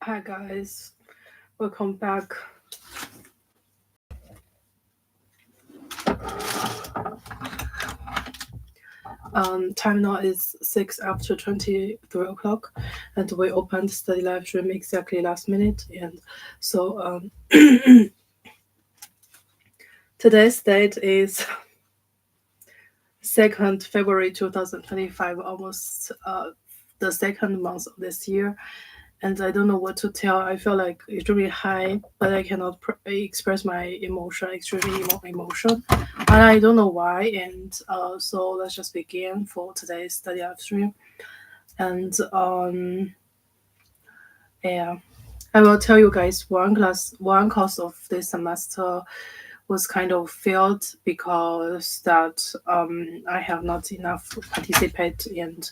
Hi guys, welcome back. Time now is 6 after 23 o'clock, and we opened study live stream exactly last minute. And so today's date is 2nd February 2025, almost the second month of this year. And I don't know what to tell. I feel like extremely high, but I cannot express my emotion, extremely emotion, and I don't know why. And so let's just begin for today's study live stream. And yeah, I will tell you guys one course of this semester was kind of failed because that I have not enough participate, and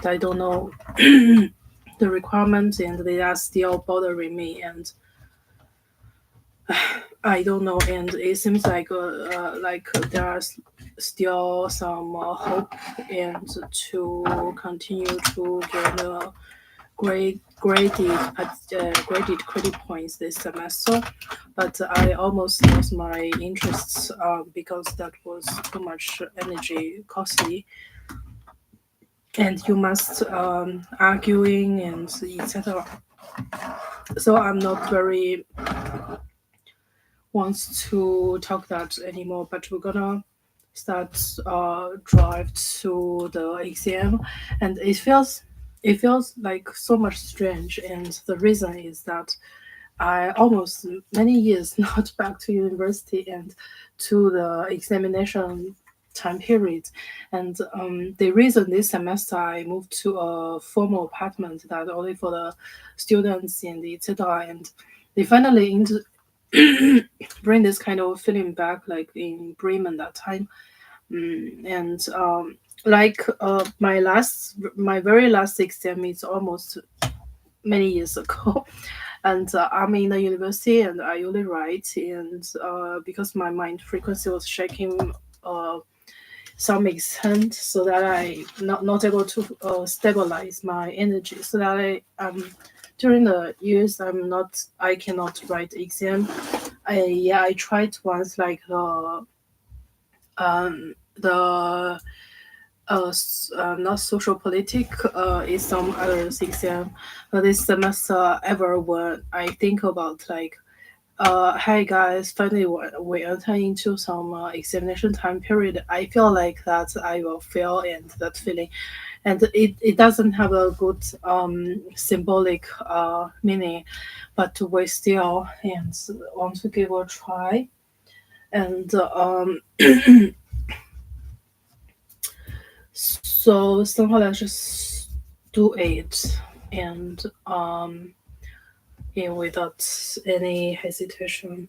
I don't know the requirements, and they are still bothering me, and I don't know, and it seems like there are still some hope and to continue to get graded credit points this semester, but I almost lost my interests because that was too much energy costly, and you must arguing and etc. So I'm not very wants to talk that anymore, but we're gonna start drive to the exam, and it feels like so much strange, and the reason is that I almost many years not back to university and to the examination time period, and the reason this semester I moved to a formal apartment that only for the students and etc. And they finally bring this kind of feeling back, like in Bremen that time. And my very last exam is almost many years ago, and I'm in the university and I only write, and because my mind frequency was shaking. Some extent, so that I not able to stabilize my energy, so that during the years I cannot write exam. I tried once, like the not social politic is some other exam, but this semester ever when I think about like hi guys, finally we enter into some examination time period. I feel like that I will fail, and that feeling, and it doesn't have a good symbolic meaning, but we still and want to give a try. And so somehow let's just do it, and yeah, without any hesitation.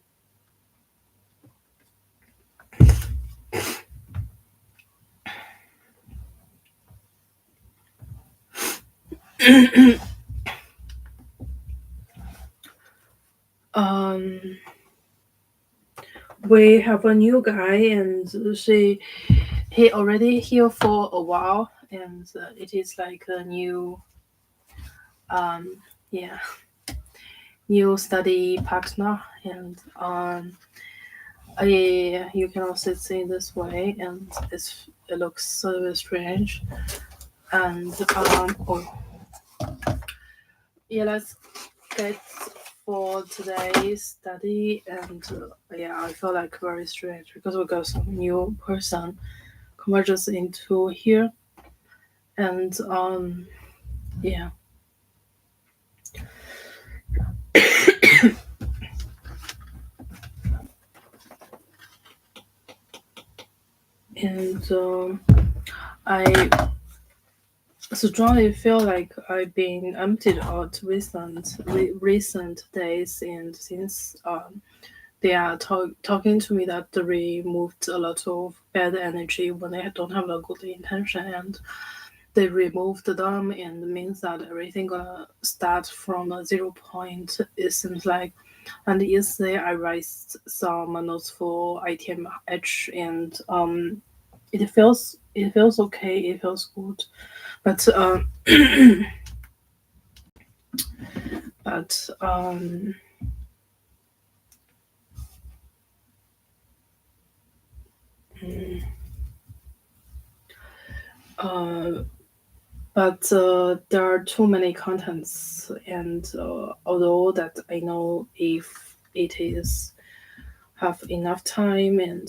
um we have a new guy, and he already here for a while, and it is like a new yeah, new study partner, and you can also see this way, and it looks sort of strange. And oh yeah, let's get for today's study. And yeah, I feel like very strange because we got some new person converges into here, and yeah. And I strongly feel like I've been emptied out recent days, and since they are talking to me that they removed a lot of bad energy when they don't have a good intention, and they removed them, and means that everything gonna start from a 0 point. It seems like, and yesterday I raised some notes for ITMH, and it feels okay. It feels good, but but mm, uh, there are too many contents, and although that I know if it is have enough time, and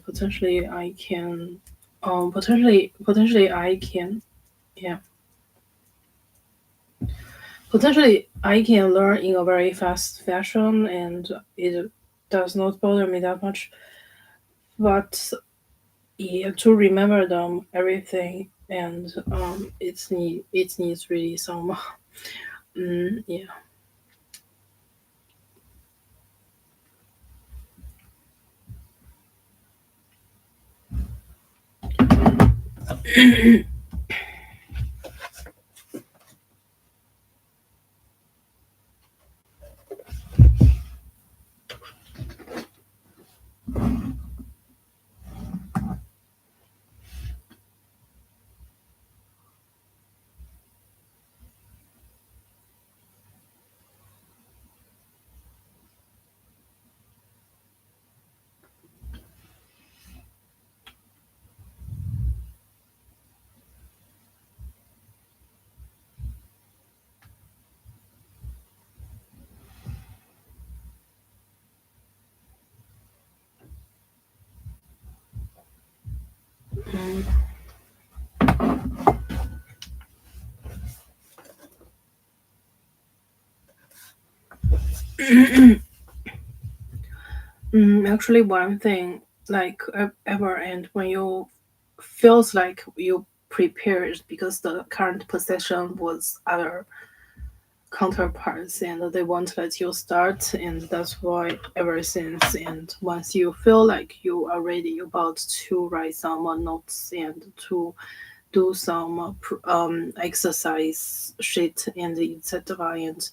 potentially I can, potentially I can, yeah, potentially I can learn in a very fast fashion, and it does not bother me that much. But yeah, to remember them everything, and it needs really some yeah. Actually, one thing like ever, and when you feels like you prepared because the current possession was other counterparts, and they won't let you start, and that's why ever since, and once you feel like you are ready about to write some notes and to do some exercise shit and etc. And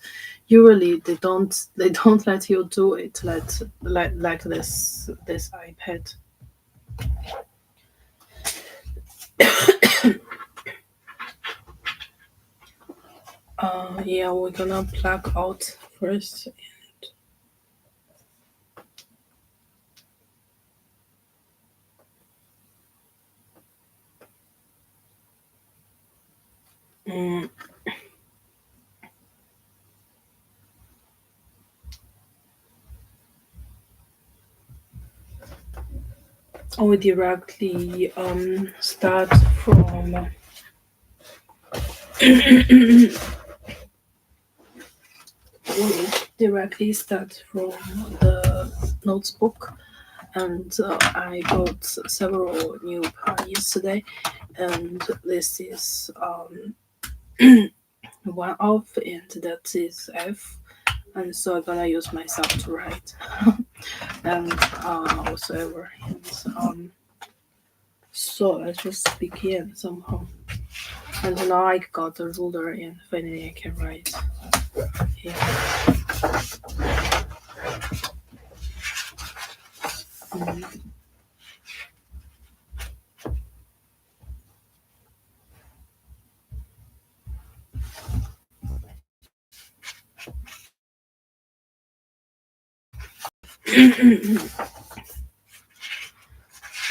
usually they don't let you do it like this iPad. Yeah, we're gonna plug out first. Mm, we directly start from we directly start from the notebook, and I got several new parts today, and this is one of, and that is F, and so I'm gonna use myself to write, and whatsoever, and so let's just begin somehow. And now I got the ruler, and finally I can write. Yeah. Mm.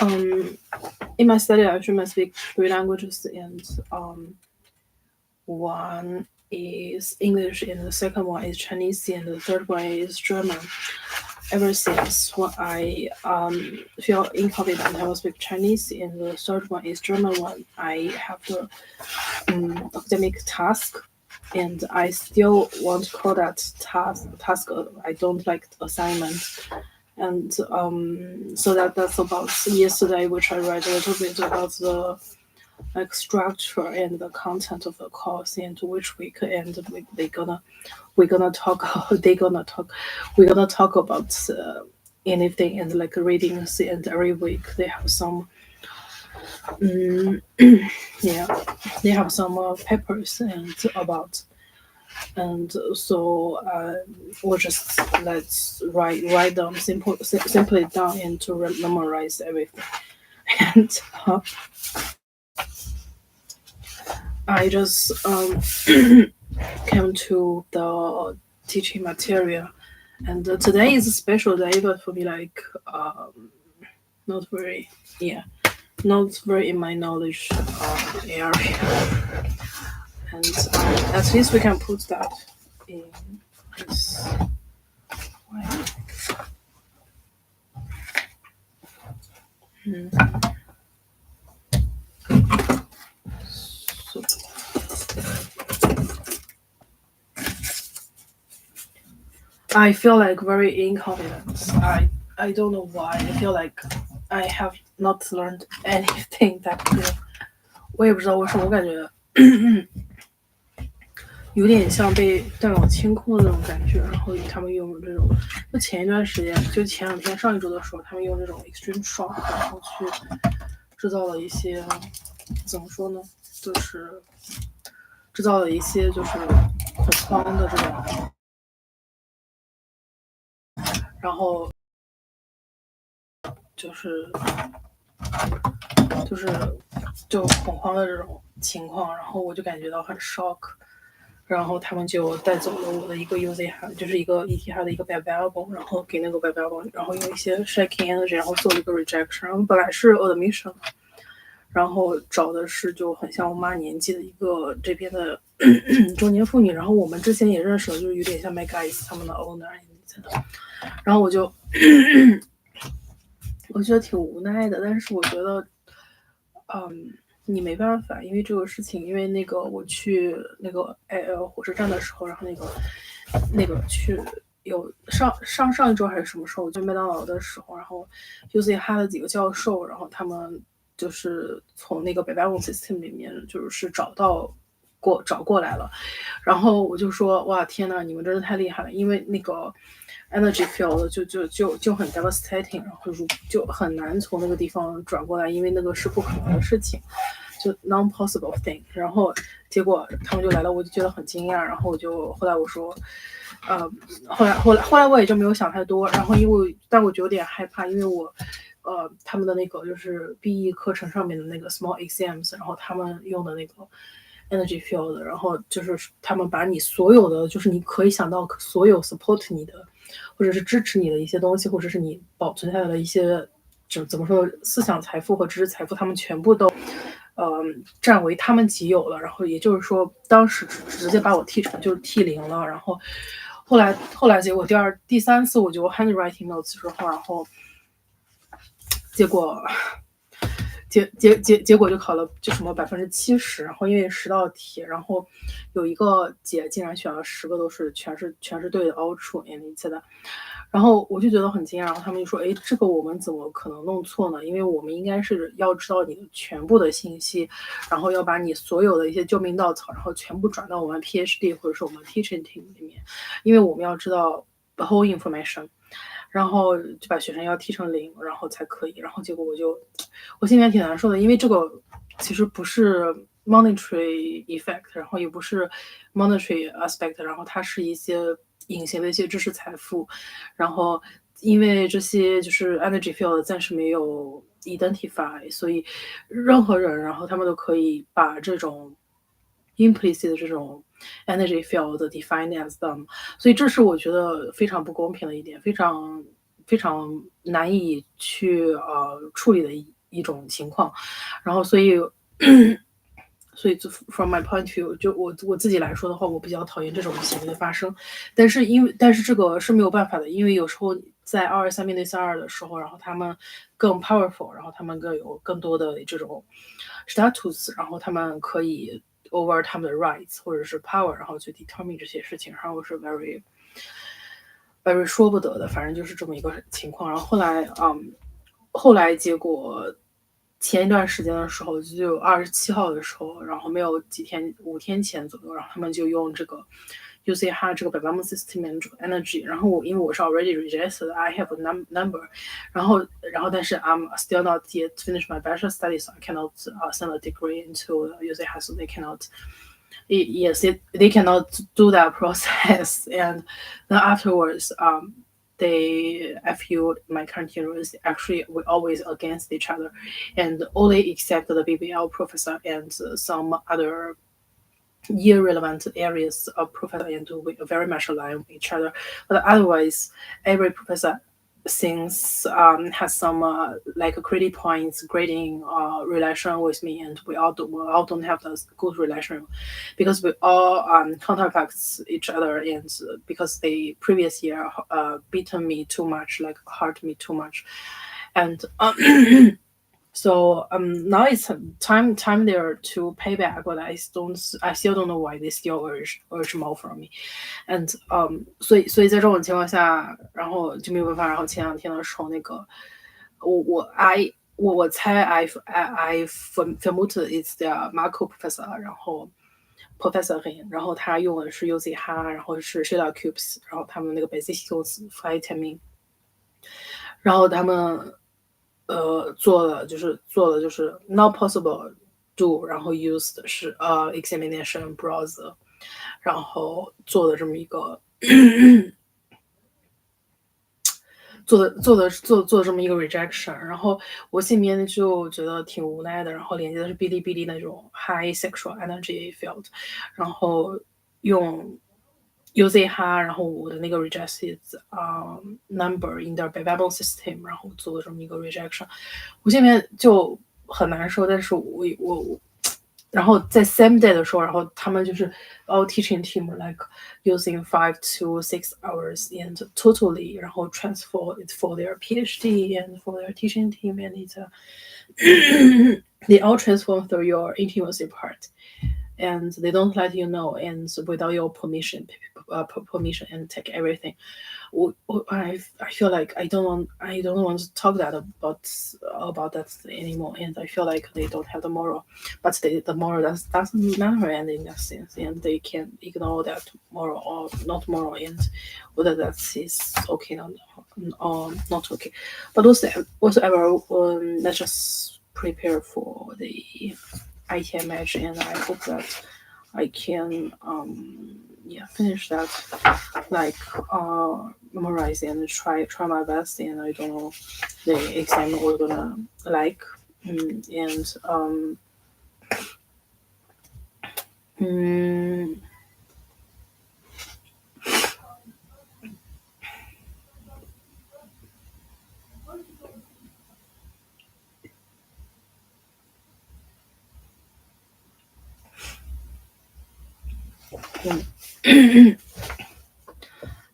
um, in my study, I actually speak three languages, and one is English, and the second one is Chinese, and the third one is German. Ever since when I feel inconfident, I will speak Chinese, and the third one is German one. I have the academic task, and I still want to call that task. I don't like assignment, and so that's about yesterday, which I read a little bit about the like structure and the content of the course, and which week, and we're gonna talk they gonna talk we're gonna talk about anything, and like readings, and every week they have some um, yeah, they have some papers and about, and so we'll just let's write them simply down, and to memorize everything. And I just came to the teaching material. And today is a special day, but for me, like, not very, yeah, not very in my knowledge area. And at least we can put that in this way. So, I feel like very inconfident. I don't know why. I feel like I have not learned anything that good. 我也不知道为什么，我感觉有点像被大脑清空的那种感觉。然后他们用这种，就前一段时间，就前2天上一周的时候，他们用这种 extreme shock，然后去制造了一些怎么说呢，就是制造了一些就是恐慌的这种，然后就恐慌的这种情况，然后我就感觉到很 shock。然后他们就带走了我的一个 UZ 哈，就是一个 ET 哈的一个 bad album， 然后给那个 bad album， 然后用一些 shaking energy， 然后做了一个 rejection。然后本来是 admission， 然后找的是就很像我妈年纪的一个这边的中年妇女，然后我们之前也认识了，就是有点像 my guys 他们的 owner 然后我觉得挺无奈的，但是我觉得你没办法，因为这个事情，因为那个我去那个火车站的时候，然后那个去有上一周还是什么时候，就麦当劳的时候，然后 UC 哈的几个教授，然后他们就是从那个北外 system 里面就是找过来了，然后我就说哇天呐，你们真是太厉害了，因为那个 energy field 就很 devastating， 然后就很难从那个地方转过来，因为那个是不可能的事情，就 non-possible thing。然后结果他们就来了，我就觉得很惊讶。然后后来我说，后来我也就没有想太多。然后但我就有点害怕，因为我他们的那个就是 BE 课程上面的那个 small exams， 然后他们用的那个energy field， 然后就是他们把你所有的就是你可以想到所有 support 你的或者是支持你的一些东西，或者是你保存下来的一些就怎么说思想财富和知识财富，他们全部都占为他们己有了。然后也就是说当时直接把我剔成就是剔0了。然后后来结果第3次我就 handwriting notes 之后，然后结果就考了就什么70%，然后因为10道题，然后有一个姐竟然选了10个都是全是对的 all true and 一次的，然后我就觉得很惊讶。然后他们就说，哎，这个我们怎么可能弄错呢？因为我们应该是要知道你的全部的信息，然后要把你所有的一些救命稻草，然后全部转到我们 PhD 或者是我们 teaching team 里面，因为我们要知道 the whole information。然后就把学生要剔成0，然后才可以。然后结果我心里面挺难受的，因为这个其实不是 monetary effect， 然后也不是 monetary aspect， 然后它是一些隐形的一些知识财富。然后因为这些就是 energy field 暂时没有 identify， 所以任何人然后他们都可以把这种 implicit 的这种 energy field defined as them， 所以这是我觉得非常不公平的一点，非常非常难以去处理的一种情况。然后所以from my point of view， 就我自己来说的话，我比较讨厌这种行为的发生。但是这个是没有办法的，因为有时候在223面对32的时候，然后他们更 powerful， 然后他们更多的这种 status， 然后他们可以over 他们的 rights 或者是 power， 然后去 determine 这些事情，然后是 very 说不得的，反正就是这么一个情况。然后后来结果前一段时间的时候，就27号的时候，然后没有5天前左右，然后他们就用这个 UC 哈这个 Babam system 这个 energy， 然后因为我是 already rejected， I have a number， 然后但是 I'm still not yet finished my bachelor studies， so I cannot send a degree into UC ha, so they cannot they cannot do that process. And then afterwards they FU my current university actually we always against each other and only except the BBL professor and some other irrelevant areas of professor and we very much align with each other. But otherwise, every professor since has some like credit points grading relation with me, and we all don't have this good relation because we all counteracts each other, and because they previous year beaten me too much, like hurt me too much, and so now it's time there to pay back, but I still don't know why they still urge more from me. and所以在这种情况下，然后就没有办法。然后前两天的时候，那个我猜 I vermute it's the Marco professor，然后 professor 然后他用的是 UZ 哈，然后是 Shadar Cubes，然后他们那个 basic skills flight timing，然后他们做的就是 not possible do，然后 use 的是examination browser，然后做的这么一个做这么一个 rejection， 然后我心里面就觉得挺无奈的，然后连接的是哔哩哔哩那种 high sexual energy field， 然后用 UZ 哈，然后我的那个 rejected number in their babel system， 然后做的这么一个 rejection， 我心里面就很难受，但是我然后在 same day 的时候，然后他们就是 all teaching team like using 5 to 6 hours and totally， 然后 transfer it for their PhD and for their teaching team, and it's they all transform through your intimacy part, and they don't let you know, and without your permission and take everything. I feel like I don't want to talk that about that anymore, and I feel like they don't have the moral, but the moral doesn't matter and in that sense, and they can ignore that moral or not moral, and whether that is okay or not okay. But whatsoever, let's just prepare for the IT match, and I hope that I can finish that, like memorize and try my best, and I don't know the exam we're gonna like, and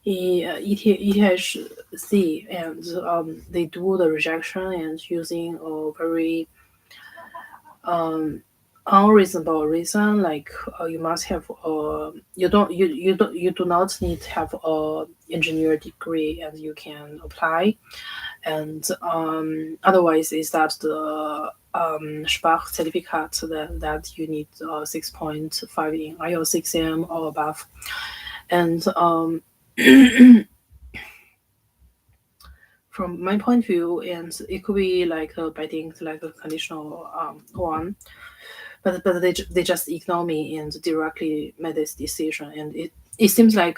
ETHC, and they do the rejection and using a very unreasonable reason, like you must have you do not need to have a engineer degree and you can apply, and otherwise is that the Sprach certificate that you need 6.5 in IELTS exam or above, and from my point of view, and it could be like a betting like a conditional one, but they just ignore me and directly made this decision, and it seems like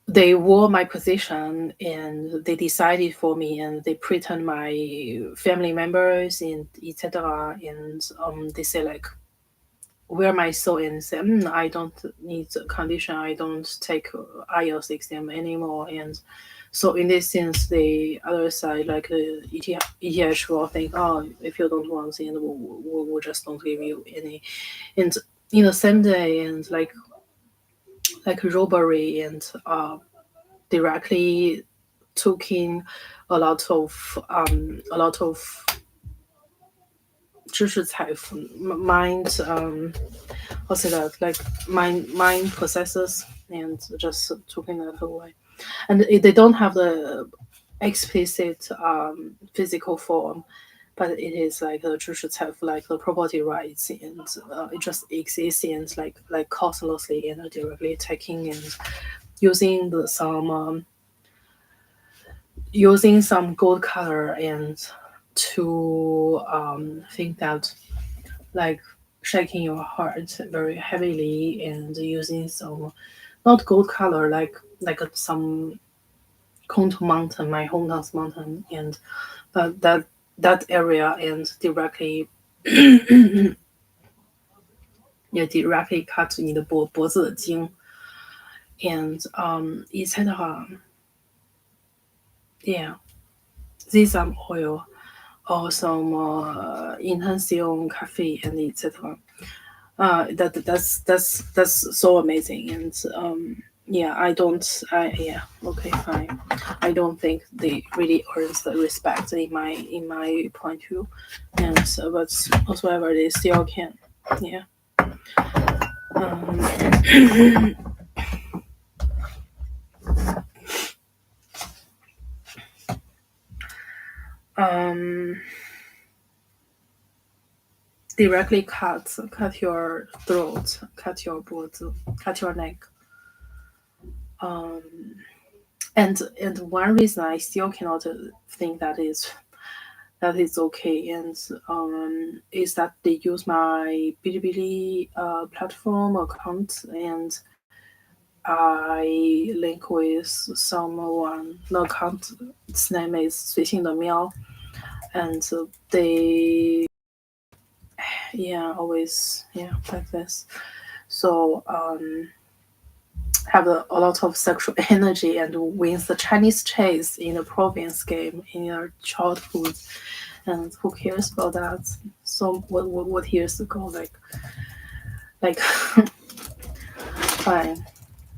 they were my position and they decided for me, and they pretend my family members and etc., and they say like where my soul, and say I don't need the condition, I don't take IELTS exam anymore, and so in this sense the other side like ETH will think, oh, if you don't want, and we'll just don't give you any, and in the same day, and like robbery, and directly taking a lot of 知识财富 mind what's it that, like mind possesses, and just taking that away, and they don't have the explicit physical form, but it is like the 知识财富, like the property rights, and it just exists, and like costlessly and directly taking and using using some gold color, and to think that like shaking your heart very heavily, and using some not gold color, like some Konto mountain, my hometown's mountain, and but that area, and directly you directly cut 你的脖子的筋，and etc. Yeah, this some oil or some intensive cafe and etc. That's so amazing and yeah, yeah, okay, fine. I don't think they really earns the respect in my point of view, and so, but whatsoever they still can, yeah. um, um directly cut your throat, cut your board, cut your neck. um and one reason I still cannot think that is okay, and is that they use my Bilibili platform account, and I link with someone. The account's name is 随性的喵, and they, yeah, always, yeah, like this. So have a lot of sexual energy and wins the Chinese chase in the province game in your childhood. And who cares about that? So what years ago, like fine.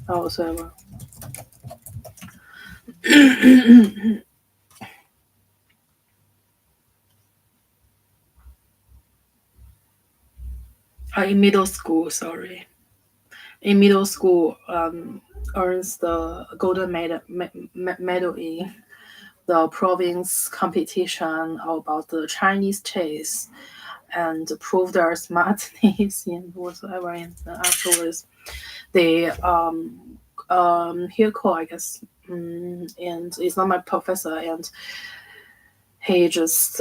Oh, whatever. In middle school, sorry. In middle school, earns the golden medal in the province competition about the Chinese chase, and prove their smartness in whatsoever. And afterwards, they here call, I guess, and it's not my professor, and he just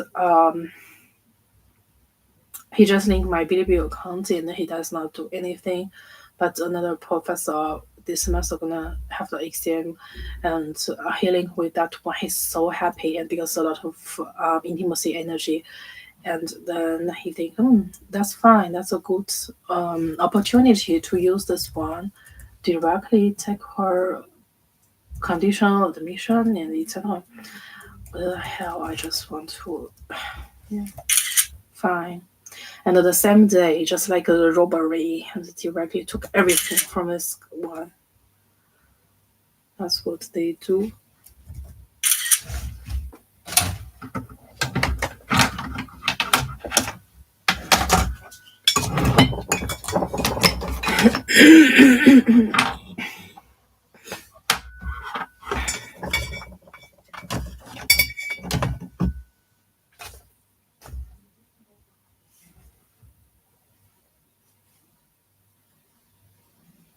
linked my Bilibili account, and he does not do anything. But another professor this semester gonna have the exam, and he linked with that one. He's so happy, and because a lot of intimacy energy. And then he think, that's fine. That's a good opportunity to use this one directly take her conditional admission and etc. What the hell? I just want to, yeah, fine. And the same day, just like a robbery, and directly took everything from this one. That's what they do.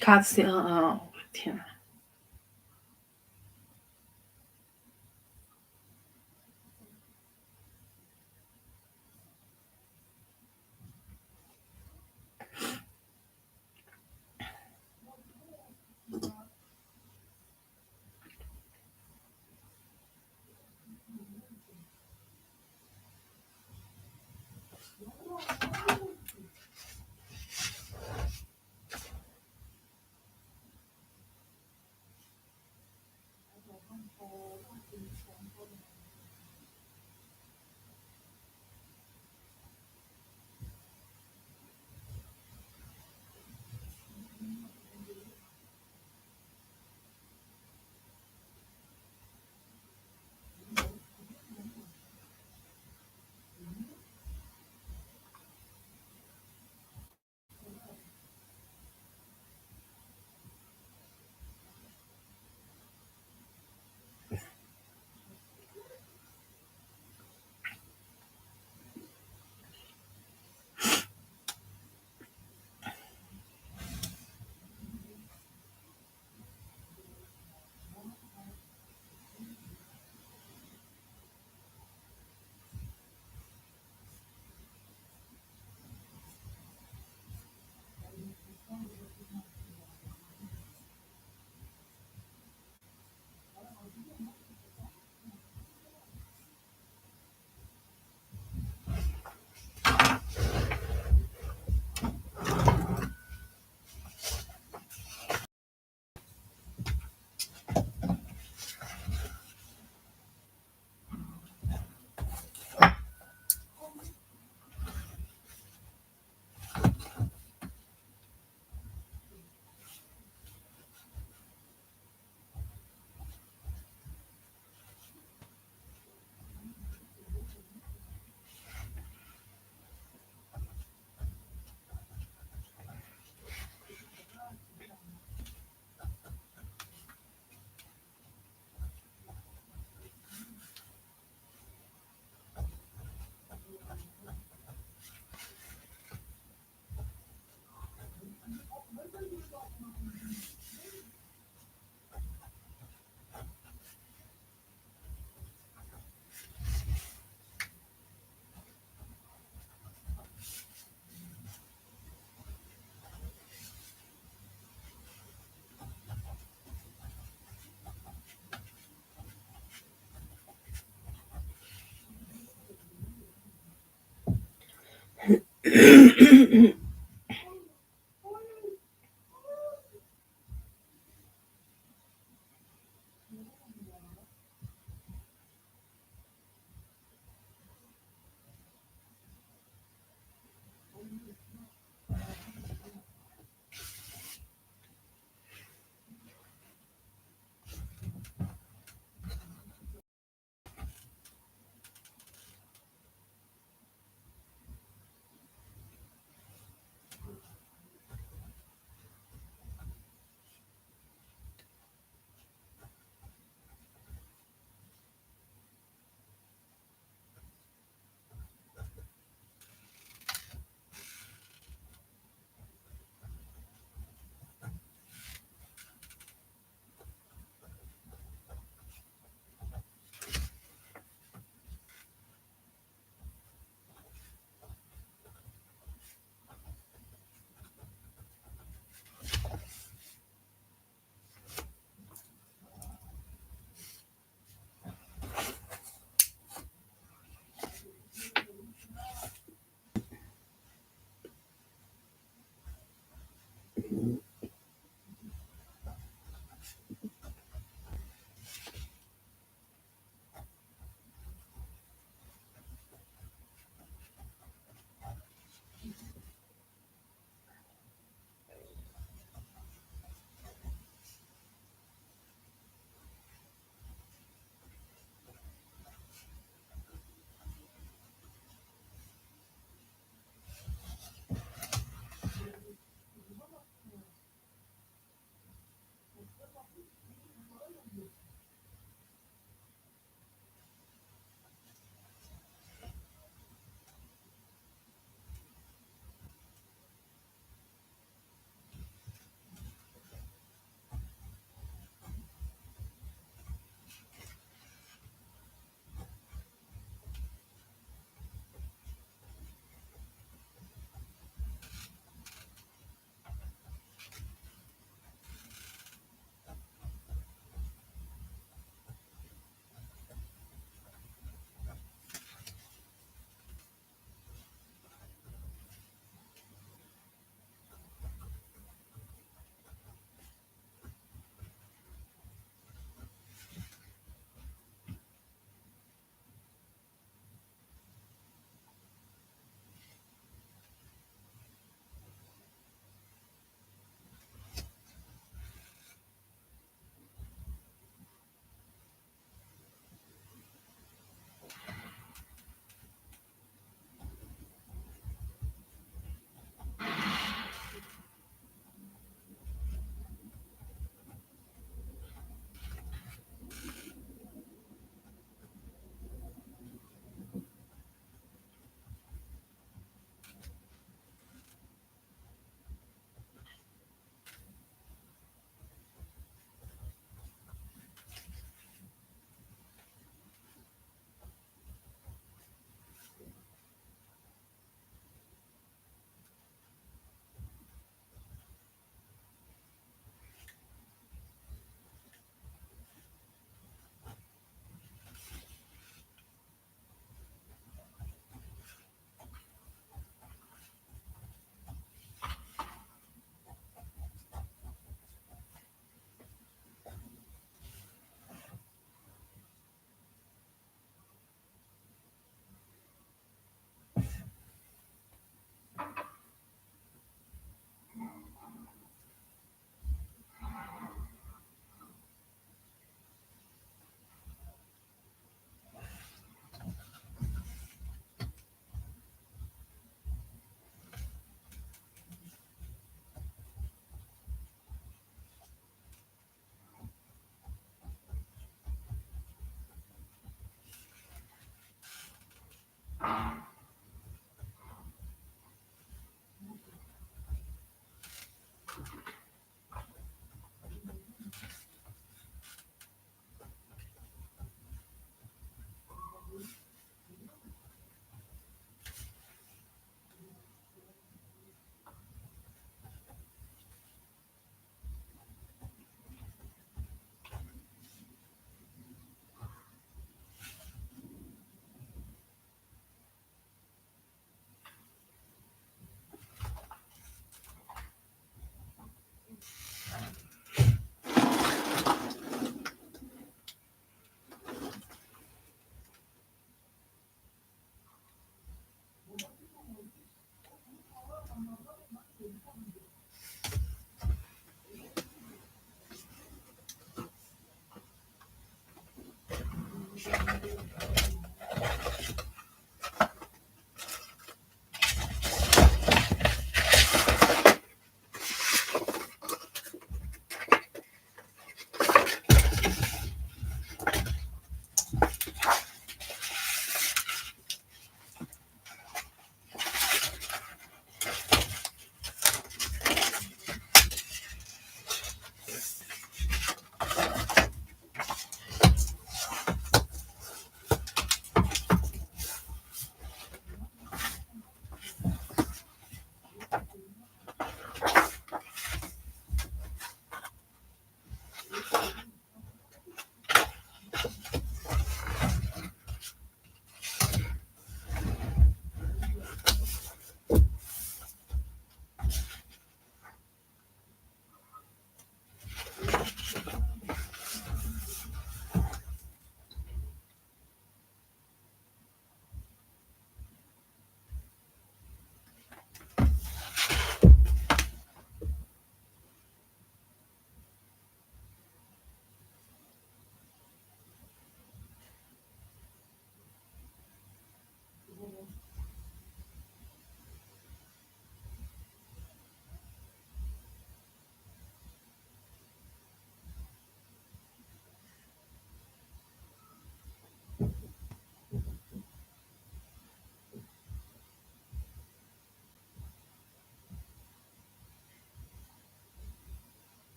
Cutscene, 天。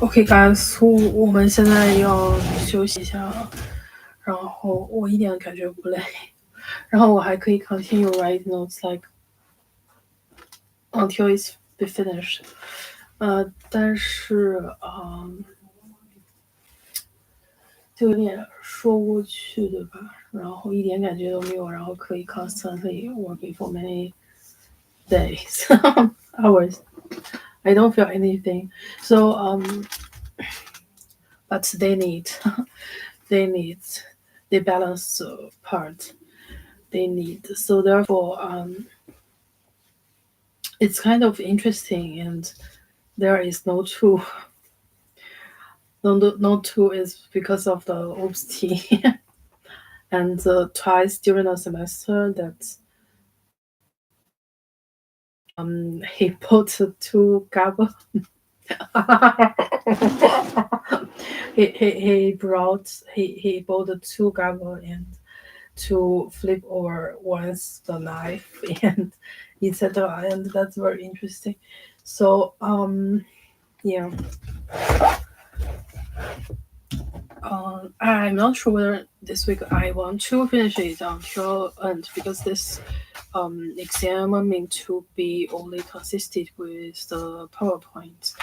OK guys，我们现在要休息一下了，然后我一点感觉不累，然后我还可以 continue write notes like until it's be finished。但是就有点说不过去，对吧？然后一点感觉都没有，然后可以 constantly working for many days hours. I don't feel anything. So but they need they need the balance part they need. So therefore it's kind of interesting, and there is no two. No two is because of the OPT. And twice during the semester that he bought two gaba. He bought two gaba and to flip over once the knife and etc. And that's very interesting. So yeah. I'm not sure whether this week I want to finish it until end, because this exam meant to be only consisted with the PowerPoint,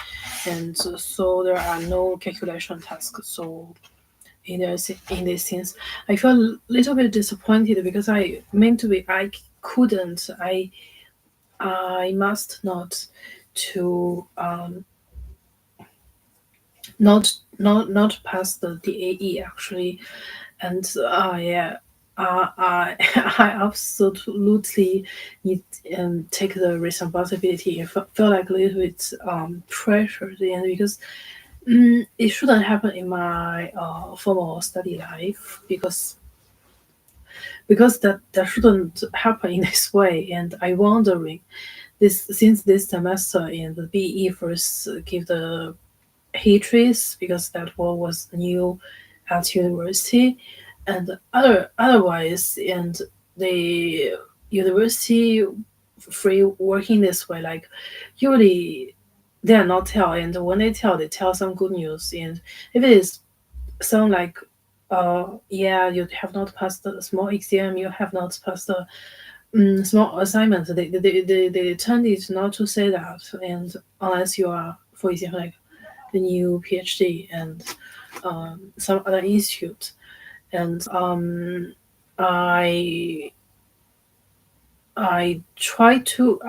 and so there are no calculation tasks. So in this sense, I feel a little bit disappointed because I meant to be I couldn't I must not to not pass the DAE actually, and yeah, I I absolutely need take the responsibility. I feel like a little bit pressured, and because it shouldn't happen in my formal study life, because that shouldn't happen in this way. And I wondering this since this semester in the BE first give the Hatress, because that one was new at university, and otherwise, and the university free working this way, like usually they are not tell, and when they tell some good news, and if it is sound like yeah, you have not passed the small exam, you have not passed the small assignment. They tend it not to say that, and unless you are, for example, like the new PhD and some other institute, and I I try to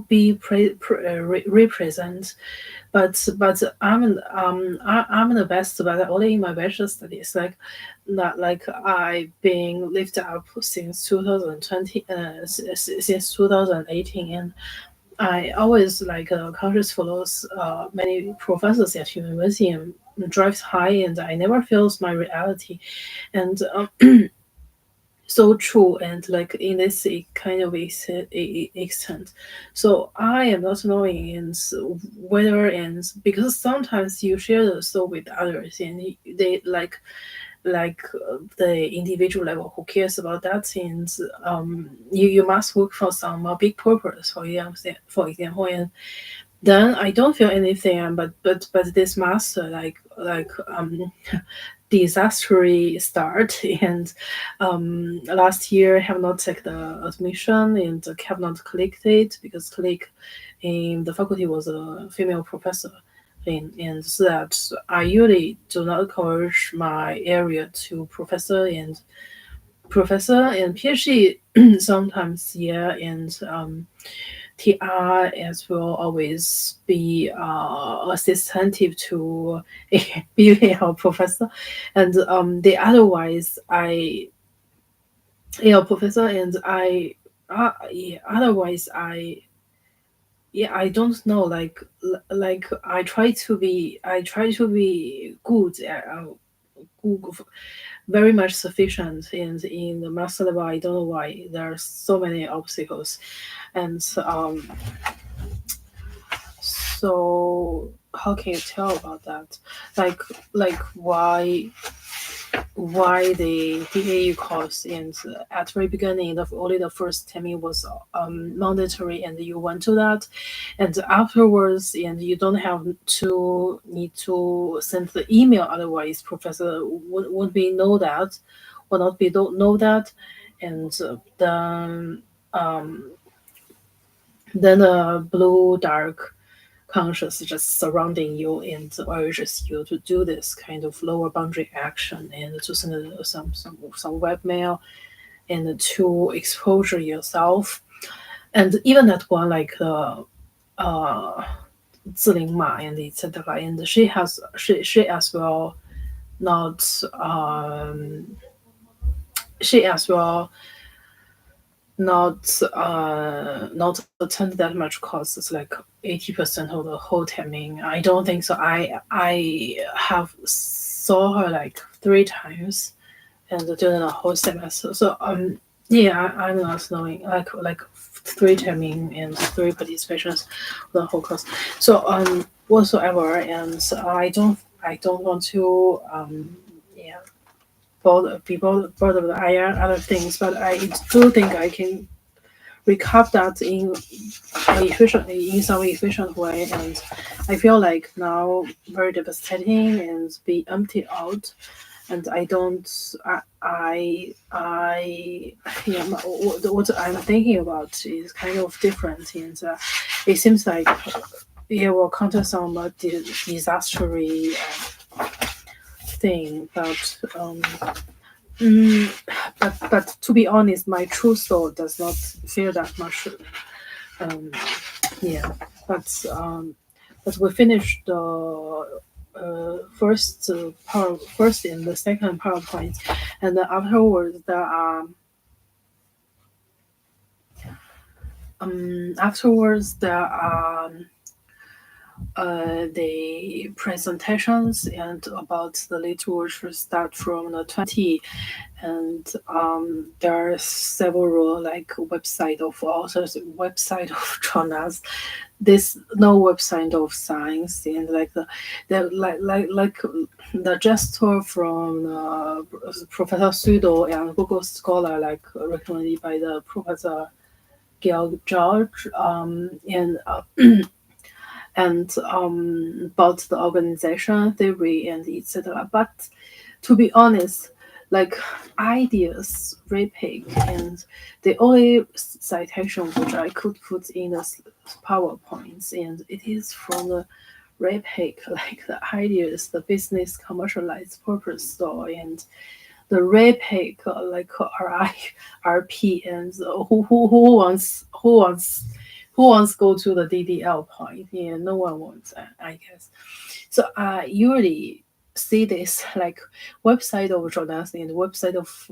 be represent, but I'm the best, but only in my bachelor studies. Like not like I being lifted up since 2020, since 2018, and I always like conscious follows many professors at university and drives high, and I never feels my reality, and so true, and like in this kind of extent. So I am not knowing and whether, and because sometimes you share the soul with others and they the individual level who cares about that, and you must work for some big purpose, for example, and then I don't feel anything, but this master disastrous start and last year have not taken the admission and have not clicked it because click in the faculty was a female professor, and so that I usually do not encourage my area to professor and PhD sometimes, yeah, and TR as will always be assistant to a BA professor, and the otherwise I professor and I yeah, otherwise I don't know, like I try to be good at good, very much sufficient, and in the master level I don't know why there are so many obstacles, and so how can you tell about that? Like why the DAU course, and at the very beginning of only the first timing was mandatory and you went to that, and afterwards and you don't have to need to send the email, otherwise professor would be know that, will not be don't know that, and then the blue dark conscious just surrounding you and urges you to do this kind of lower boundary action and to send some webmail and to exposure yourself. And even that one like uh 自灵马 and etc. And she as well not she as well not attend that much course. It's like 80% of the whole timing. I don't think so. I have saw her like 3 times and during the whole semester. So yeah, I'm not knowing like 3 timing and 3 participations the whole course. So whatsoever, and I don't want to yeah bothered with other things, but I do think I can recap that in some efficient way, and I feel like now very devastating and be emptied out, and I don't I yeah what I'm thinking about is kind of different, and it seems like it will counter some disastrous thing, but Mm, but to be honest, my true soul does not feel that much. Um, yeah, but we finished the first and the second PowerPoint, and then afterwards there are the presentations and about the literature start from the 20, and there are several like website of authors, website of journals, this no website of science, and like the like the gesture from Professor Pseudo and Google Scholar, like recommended by the Professor Gail George, and about the organization theory and etc. But to be honest, like ideas repick, and the only citation which I could put in the PowerPoints, and it is from the repick, like the ideas, the business commercialized purpose store, and the repick, like RP, and who wants go to the DDL point? Yeah, no one wants that, I guess. So I usually see this like website of journalists and website of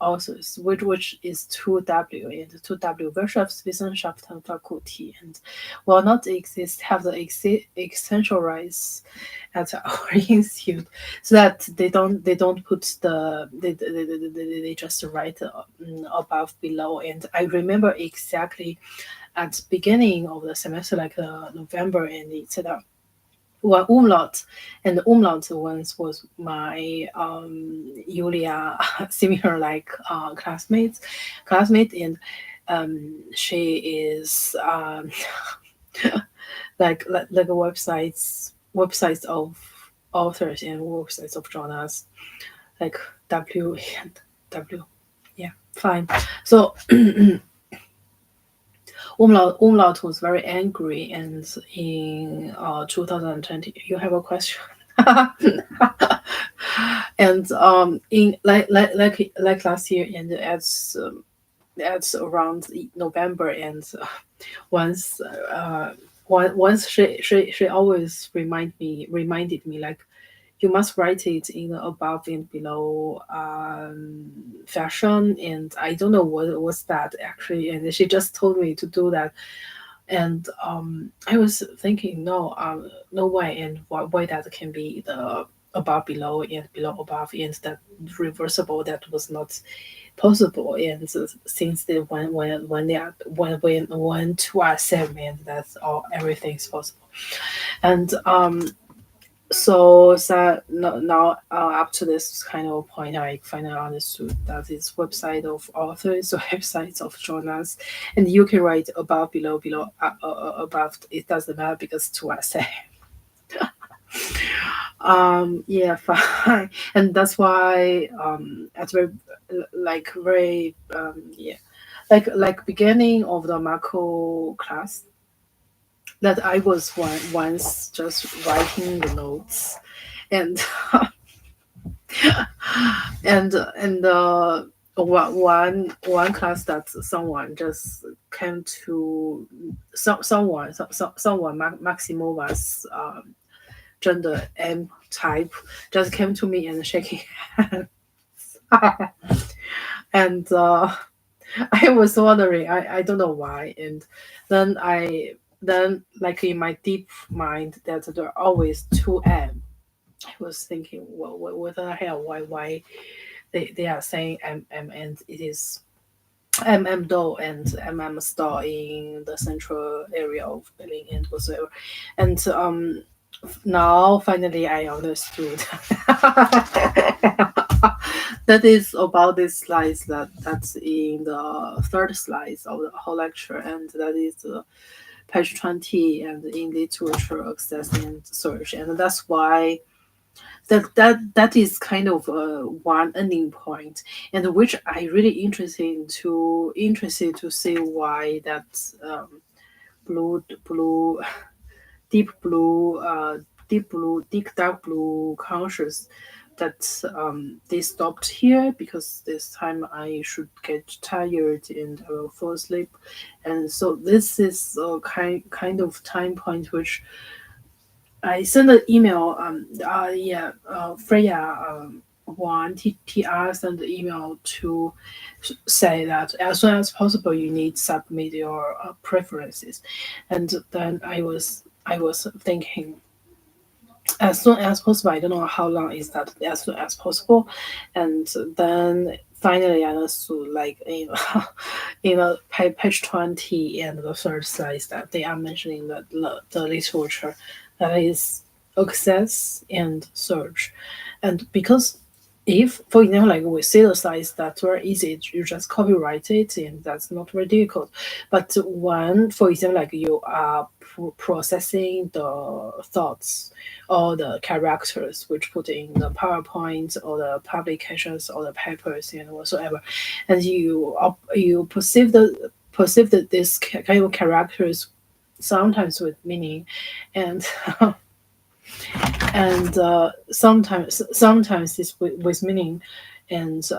authors, which is 2W, and 2W Wirtschaftswissenschaften Fakulty, and will not exist have the essential rights at our institute, so that they don't put they just write above below. And I remember exactly at the beginning of the semester, like November, and etc. One umlaut, and the umlaut once was my Julia similar like classmate, and she is like a websites of authors and websites of journals, like W and W. Yeah, fine. So Umlaut was very angry, and in 2020, you have a question. And in like last year, and at around November, and once once she always reminded me, like, you must write it in above and below fashion, and I don't know what was that actually, and she just told me to do that. And I was thinking, no, no way, and why that can be the above below and below above, and that reversible, that was not possible. And since they when they are when two are same, and that's all, everything's possible. And so now, up to this kind of point, I finally understood that it's website of authors or websites of journals, and you can write above, below, above. It doesn't matter because two are same. Yeah, fine. And that's why at very very yeah, like beginning of the macro class, that I was once just writing the notes, and and one class that someone just came to, someone Maximova's gender M type just came to me and shaking hands. And I was wondering, I don't know why. And then like in my deep mind, that there are always two M. I was thinking, well, what the hell? Why they are saying M, and it is do and store in the central area of Berlin and whatsoever. And now finally I understood. That is about this slides, that's in the third slides of the whole lecture, and that is page 20, and in literature access and search. And that's why that is kind of one ending point, and which I really interested to see why that blue deep blue deep dark blue conscious, that they stopped here because this time I should get tired and I will fall asleep. And so this is a kind of time point which I sent an email. Freya one TR sent an email to say that as soon as possible you need submit your preferences, and then I was thinking, as soon as possible. I don't know how long is that as soon as possible, and then finally I understood, like page 20 and the third slide, that they are mentioning that the literature, that is access and search. And because if, for example, like with size, that's very easy. You just copyright it, and that's not very difficult. But when, for example, like you are processing the thoughts or the characters which put in the PowerPoint or the publications or the papers and whatsoever, and you perceive that this kind of characters sometimes with meaning, and sometimes it's with meaning, and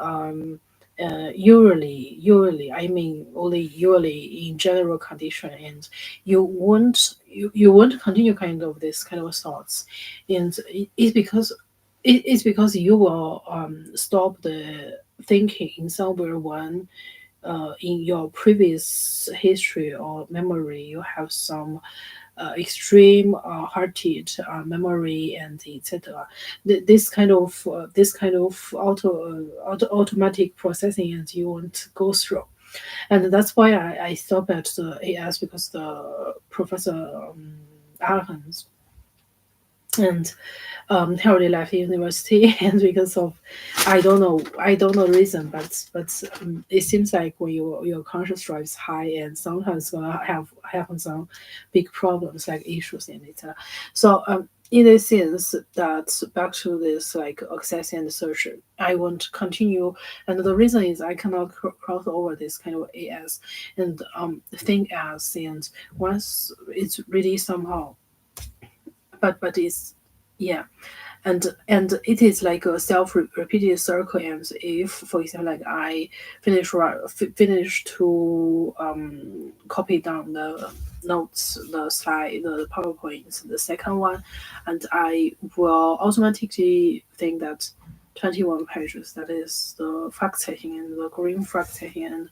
usually I mean only usually in general condition, and you won't continue kind of this kind of thoughts, and it's because it's because you will stop the thinking in somewhere when in your previous history or memory you have some extreme hearted memory and etc. This kind of automatic processing and you won't go through, and that's why I stopped at the AS because the professor Alhans and he already left university and because of I don't know reason, but it seems like when your conscious drive is high and sometimes gonna have some big problems like issues and etc. So in a sense that back to this like access and search, I want to continue, and the reason is I cannot cross over this kind of AS and think as, and once it's really somehow, but it's yeah, and it is like a self-repeated circle, and if for example like I finish to copy down the notes, the slide, the powerpoints, the second one, and I will automatically think that 21 pages, that is the fact checking and the green fact checking, and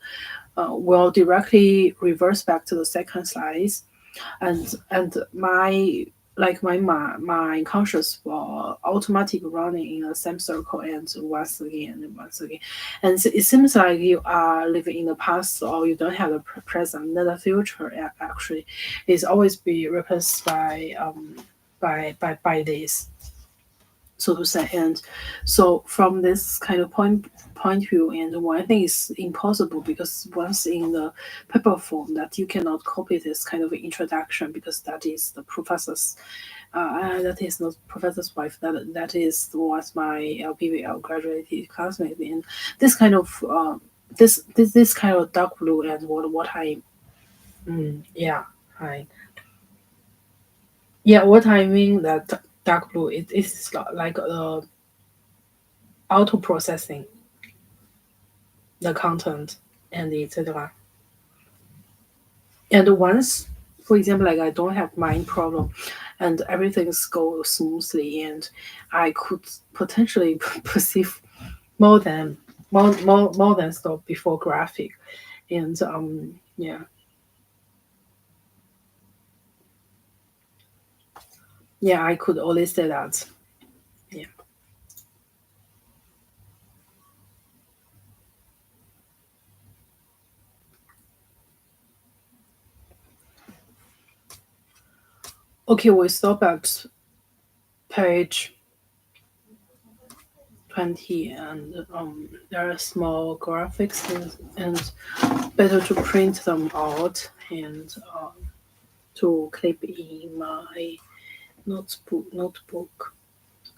will directly reverse back to the second slides, and my like my conscious will automatic running in the same circle and once again, and it seems like you are living in the past or you don't have the present. Then the future actually is always be replaced by by this, so to say. And so from this kind of point of view, and one thing is impossible because once in the paper form that you cannot copy this kind of introduction because that is the professor's that is not professor's wife, that is what my LPBL graduated classmate, and this kind of this kind of dark blue, and what I yeah, I yeah, what I mean that dark blue, it is like auto processing the content and etc. And once, for example, like I don't have mind problem, and everything's go smoothly, and I could potentially perceive more than more than stop before graphic, and yeah, yeah, I could only say that. Yeah. Okay, we stop at page 20, and there are small graphics, and better to print them out and to clip in my notebook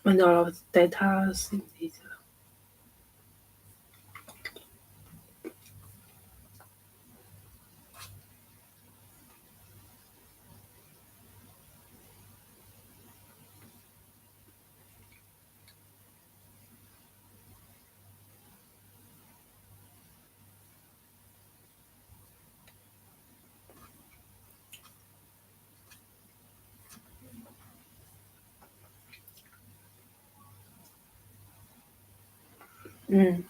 and a lot of data. Mm.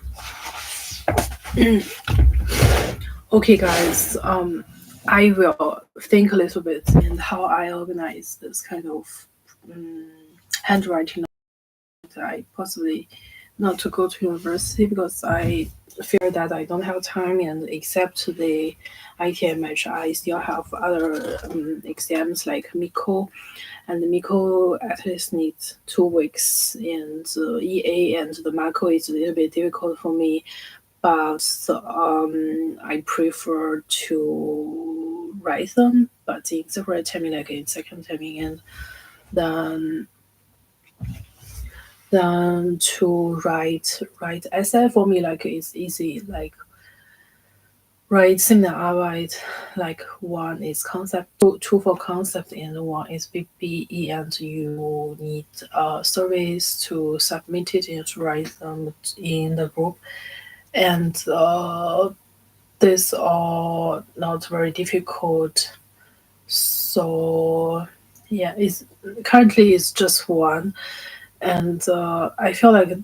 Okay, guys. I will think a little bit and how I organize this kind of um, handwriting. I possibly not to go to university because fear that I don't have time, and except the ITMH, I still have other exams like Miko, and the Miko at least needs 2 weeks, and EA and the Mako is a little bit difficult for me, but I prefer to write them, but in the first timing, like in second timing, and then to write essay for me, like it's easy, like write seminar arbeit, like one is concept, two for concept, and one is BBE, and you need surveys to submit it and to write them in the group, and this are not very difficult. So yeah, it's currently it's just one, and I feel like,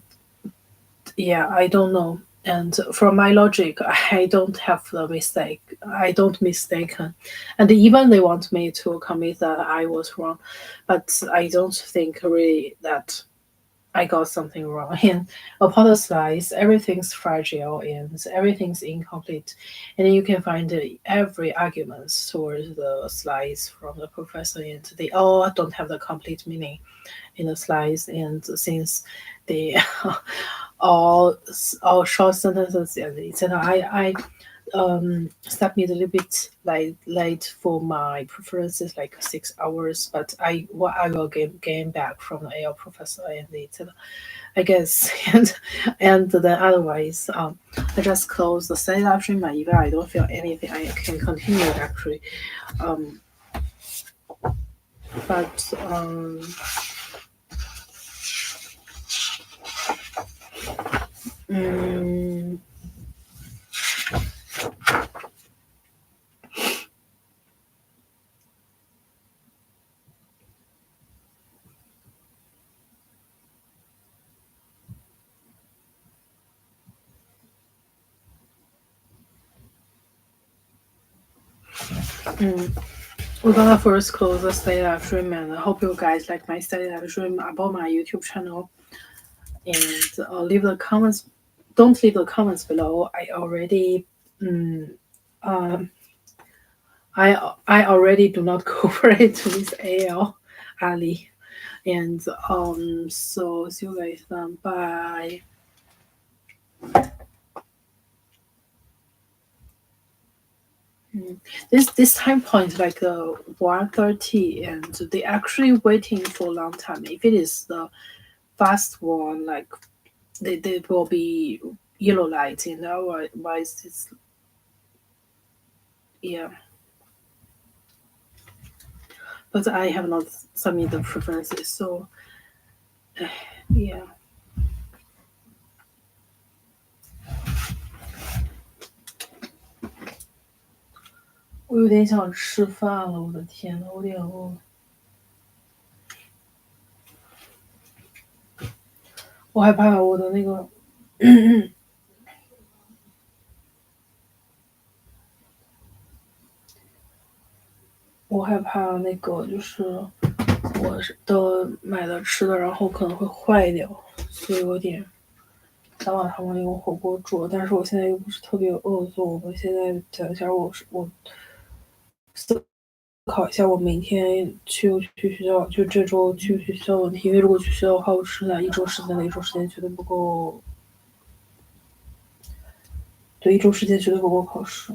yeah, I don't know. And from my logic, I don't have the mistake. I don't mistaken, and even they want me to commit that I was wrong, but I don't think really that I got something wrong. And upon the slides, everything's fragile and everything's incomplete. And then you can find every argument towards the slides from the professor, and they all don't have the complete meaning in the slides. And since they all short sentences, and etc., I submit a little bit late for my preferences, like 6 hours, but what I will gain back from the AL professor, and etc., I guess. And then otherwise, I just close the study live stream. Even I don't feel anything, I can continue actually. um but mm, we're gonna first close the study live stream, and I hope you guys like my study live stream about my YouTube channel. And leave the comments. Don't leave the comments below. I already I already do not cooperate with AL Ali. And so see you guys then. Bye. This time point like 1:30, and they actually waiting for a long time. If it is the fast one, like they will be yellow light, and otherwise it's, yeah. But I have not submitted the preferences, so yeah.我有点想吃饭了，我的天呐，我有点饿。我害怕我的那个，我害怕那个就是我的买的吃的，然后可能会坏掉，所以我有点想把它们用火锅煮。但是我现在又不是特别饿，所以我们现在讲一下我思考一下我明天去学校，就这周去学校的问题。因为如果去学校的话，我剩下一周时间了，一周时间绝对不够。对，一周时间绝对不够考试。